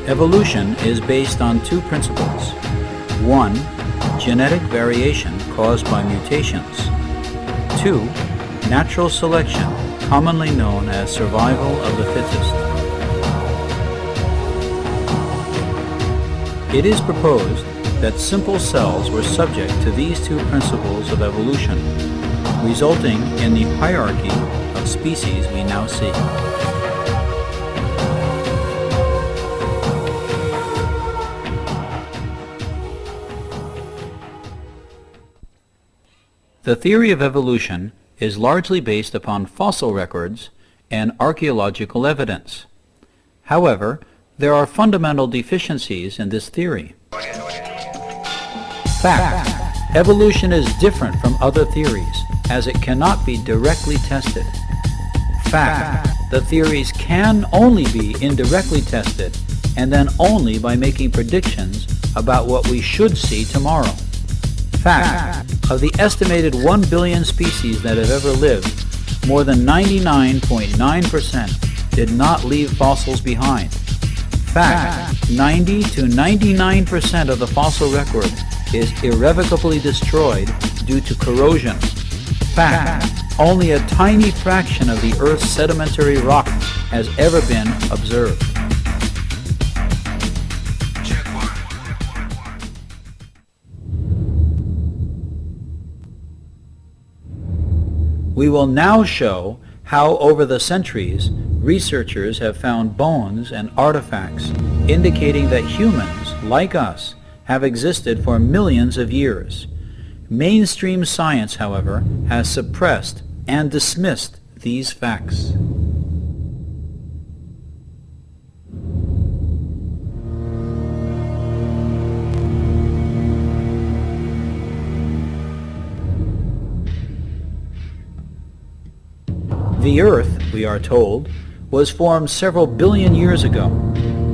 Evolution is based on two principles. One, genetic variation caused by mutations. Two, natural selection, commonly known as survival of the fittest. It is proposed that simple cells were subject to these two principles of evolution, resulting in the hierarchy of species we now see. The theory of evolution is largely based upon fossil records and archaeological evidence. However, there are fundamental deficiencies in this theory. Fact: evolution is different from other theories, as it cannot be directly tested. Fact: the theories can only be indirectly tested, and then only by making predictions about what we should see tomorrow. Fact: of the estimated 1 billion species that have ever lived, more than 99.9% did not leave fossils behind. Fact: 90 to 99% of the fossil record is irrevocably destroyed due to corrosion. Fact: only a tiny fraction of the Earth's sedimentary rock has ever been observed. We will now show how over the centuries researchers have found bones and artifacts indicating that humans, like us, have existed for millions of years. Mainstream science, however, has suppressed and dismissed these facts. The Earth, we are told, was formed several billion years ago,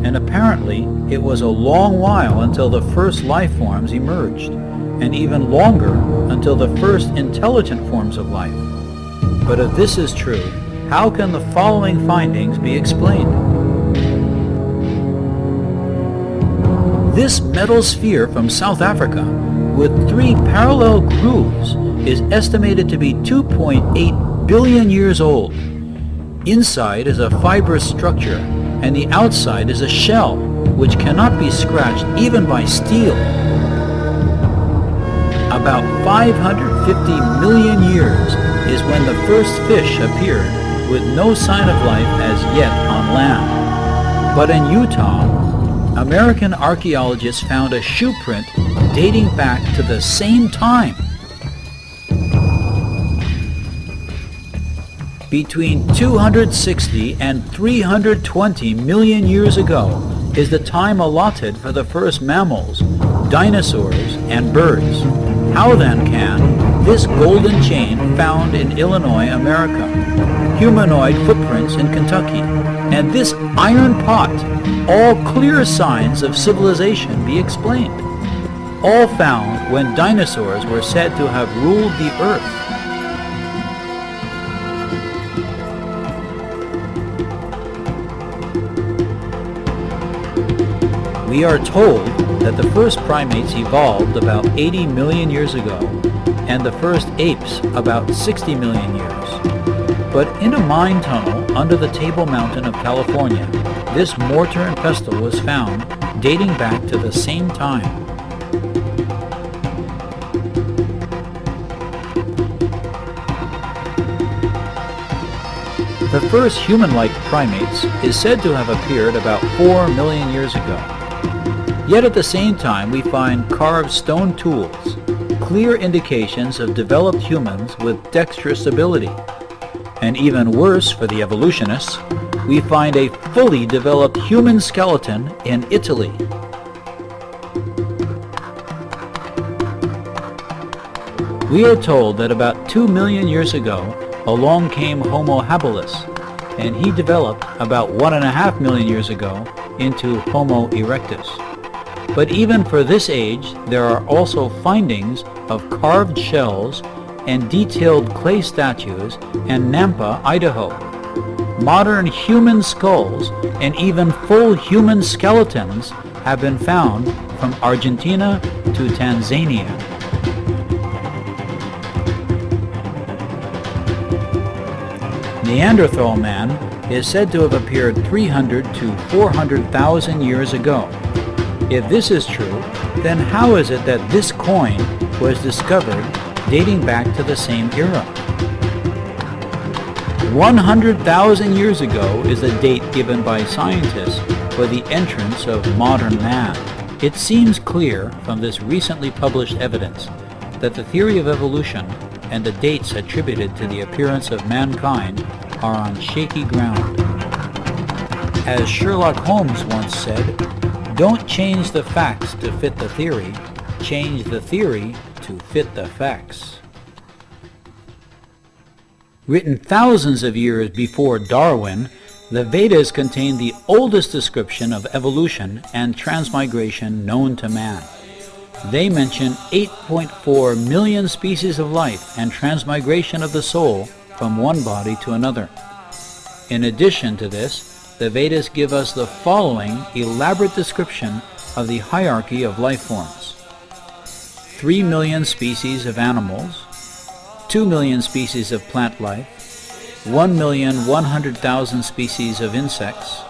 and apparently it was a long while until the first life forms emerged, and even longer until the first intelligent forms of life. But if this is true, how can the following findings be explained? This metal sphere from South Africa, with 3 parallel grooves, is estimated to be 2.8 billion years old. Inside is a fibrous structure, and the outside is a shell, which cannot be scratched even by steel. About 550 million years is when the first fish appeared, with no sign of life as yet on land. But in Utah, American archaeologists found a shoe print dating back to the same time. Between 260 and 320 million years ago is the time allotted for the first mammals, dinosaurs, and birds. How then can this golden chain found in Illinois, America, humanoid footprints in Kentucky, and this iron pot, all clear signs of civilization, be explained? All found when dinosaurs were said to have ruled the earth. We are told that the first primates evolved about 80 million years ago, and the first apes about 60 million years. But in a mine tunnel under the Table Mountain of California, this mortar and pestle was found dating back to the same time. The first human-like primates is said to have appeared about 4 million years ago. Yet at the same time we find carved stone tools, clear indications of developed humans with dexterous ability. And even worse for the evolutionists, we find a fully developed human skeleton in Italy. We are told that about 2 million years ago, along came Homo habilis, and he developed about 1.5 million years ago into Homo erectus. But even for this age, there are also findings of carved shells and detailed clay statues in Nampa, Idaho. Modern human skulls and even full human skeletons have been found from Argentina to Tanzania. Neanderthal man is said to have appeared 300 to 400,000 years ago. If this is true, then how is it that this coin was discovered dating back to the same era? 100,000 years ago is the date given by scientists for the entrance of modern man. It seems clear from this recently published evidence that the theory of evolution and the dates attributed to the appearance of mankind are on shaky ground. As Sherlock Holmes once said, "Don't change the facts to fit the theory, change the theory to fit the facts." Written thousands of years before Darwin, the Vedas contain the oldest description of evolution and transmigration known to man. They mention 8.4 million species of life and transmigration of the soul from one body to another. In addition to this, the Vedas give us the following elaborate description of the hierarchy of life forms. 3 million species of animals, 2 million species of plant life, 1,100,000 species of insects,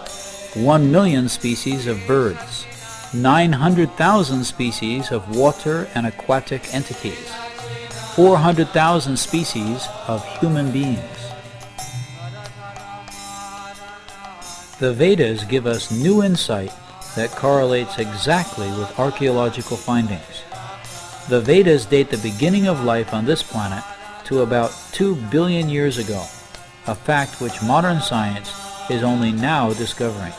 1 million species of birds, 900,000 species of water and aquatic entities, 400,000 species of human beings. The Vedas give us new insight that correlates exactly with archaeological findings. The Vedas date the beginning of life on this planet to about 2 billion years ago, a fact which modern science is only now discovering.